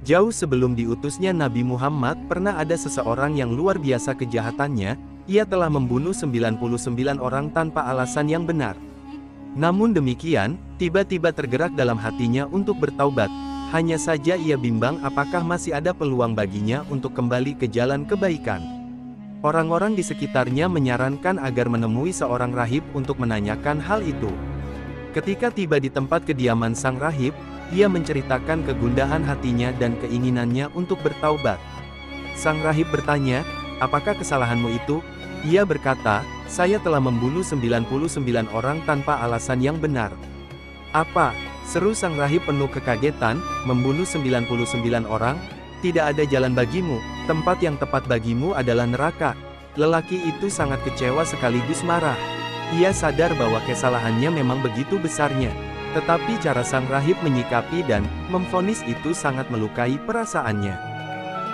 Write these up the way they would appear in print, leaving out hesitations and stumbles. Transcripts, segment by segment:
Jauh sebelum diutusnya Nabi Muhammad, pernah ada seseorang yang luar biasa kejahatannya. Ia telah membunuh 99 orang tanpa alasan yang benar. Namun demikian, tiba-tiba tergerak dalam hatinya untuk bertaubat. Hanya saja ia bimbang apakah masih ada peluang baginya untuk kembali ke jalan kebaikan. Orang-orang di sekitarnya menyarankan agar menemui seorang rahib untuk menanyakan hal itu. Ketika tiba di tempat kediaman sang rahib, ia menceritakan kegundahan hatinya dan keinginannya untuk bertaubat. Sang rahib bertanya, "Apakah kesalahanmu itu?" Ia berkata, "Saya telah membunuh 99 orang tanpa alasan yang benar." "Apa?" seru sang rahib penuh kekagetan, "Membunuh 99 orang? Tidak ada jalan bagimu, tempat yang tepat bagimu adalah neraka." Lelaki itu sangat kecewa sekaligus marah. Ia sadar bahwa kesalahannya memang begitu besarnya. Tetapi cara sang rahib menyikapi dan memvonis itu sangat melukai perasaannya.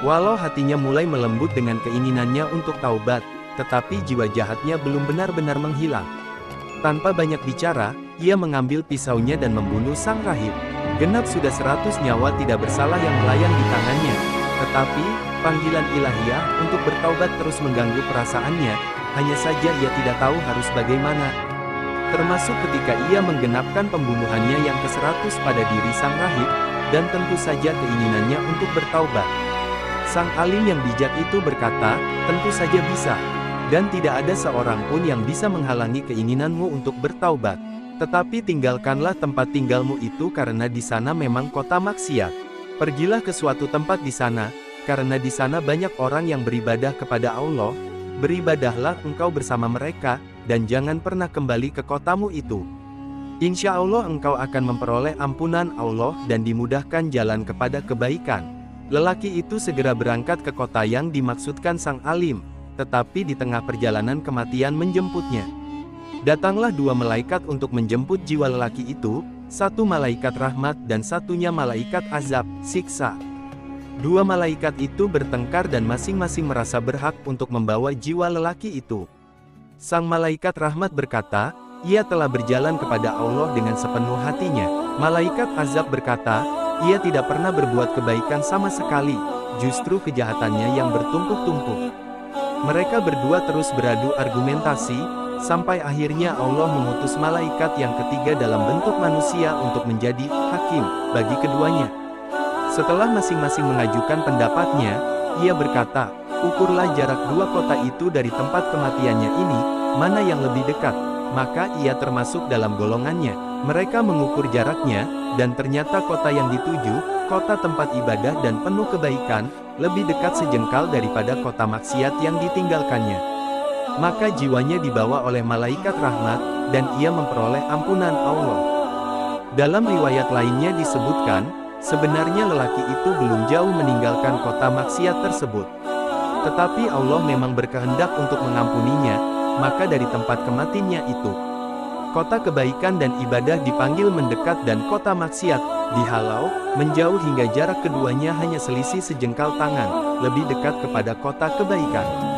Walau hatinya mulai melembut dengan keinginannya untuk taubat, tetapi jiwa jahatnya belum benar-benar menghilang. Tanpa banyak bicara, ia mengambil pisaunya dan membunuh sang rahib. Genap sudah 100 nyawa tidak bersalah yang melayang di tangannya. Tetapi, panggilan ilahiyah untuk bertaubat terus mengganggu perasaannya, hanya saja ia tidak tahu harus bagaimana. Termasuk ketika ia menggenapkan pembunuhannya yang ke-100 pada diri sang rahib, dan tentu saja keinginannya untuk bertaubat. Sang alim yang bijak itu berkata, "Tentu saja bisa. Dan tidak ada seorang pun yang bisa menghalangi keinginanmu untuk bertaubat. Tetapi tinggalkanlah tempat tinggalmu itu karena di sana memang kota maksiat. Pergilah ke suatu tempat di sana, karena di sana banyak orang yang beribadah kepada Allah. Beribadahlah engkau bersama mereka, dan jangan pernah kembali ke kotamu itu. Insya Allah engkau akan memperoleh ampunan Allah dan dimudahkan jalan kepada kebaikan." Lelaki itu segera berangkat ke kota yang dimaksudkan sang alim, tetapi di tengah perjalanan kematian menjemputnya. Datanglah dua malaikat untuk menjemput jiwa lelaki itu, satu malaikat rahmat dan satunya malaikat azab, siksa. Dua malaikat itu bertengkar dan masing-masing merasa berhak untuk membawa jiwa lelaki itu. Sang malaikat rahmat berkata, "Ia telah berjalan kepada Allah dengan sepenuh hatinya." Malaikat azab berkata, "Ia tidak pernah berbuat kebaikan sama sekali, justru kejahatannya yang bertumpuk-tumpuk." Mereka berdua terus beradu argumentasi, sampai akhirnya Allah mengutus malaikat yang ketiga dalam bentuk manusia untuk menjadi hakim bagi keduanya. Setelah masing-masing mengajukan pendapatnya, ia berkata, "Ukurlah jarak dua kota itu dari tempat kematiannya ini, mana yang lebih dekat." Maka ia termasuk dalam golongannya. Mereka mengukur jaraknya, dan ternyata kota yang dituju, kota tempat ibadah dan penuh kebaikan, lebih dekat sejengkal daripada kota maksiat yang ditinggalkannya. Maka jiwanya dibawa oleh malaikat rahmat, dan ia memperoleh ampunan Allah. Dalam riwayat lainnya disebutkan, sebenarnya lelaki itu belum jauh meninggalkan kota maksiat tersebut. Tetapi Allah memang berkehendak untuk mengampuninya, maka dari tempat kematiannya itu, kota kebaikan dan ibadah dipanggil mendekat dan kota maksiat dihalau, menjauh hingga jarak keduanya hanya selisih sejengkal tangan, lebih dekat kepada kota kebaikan.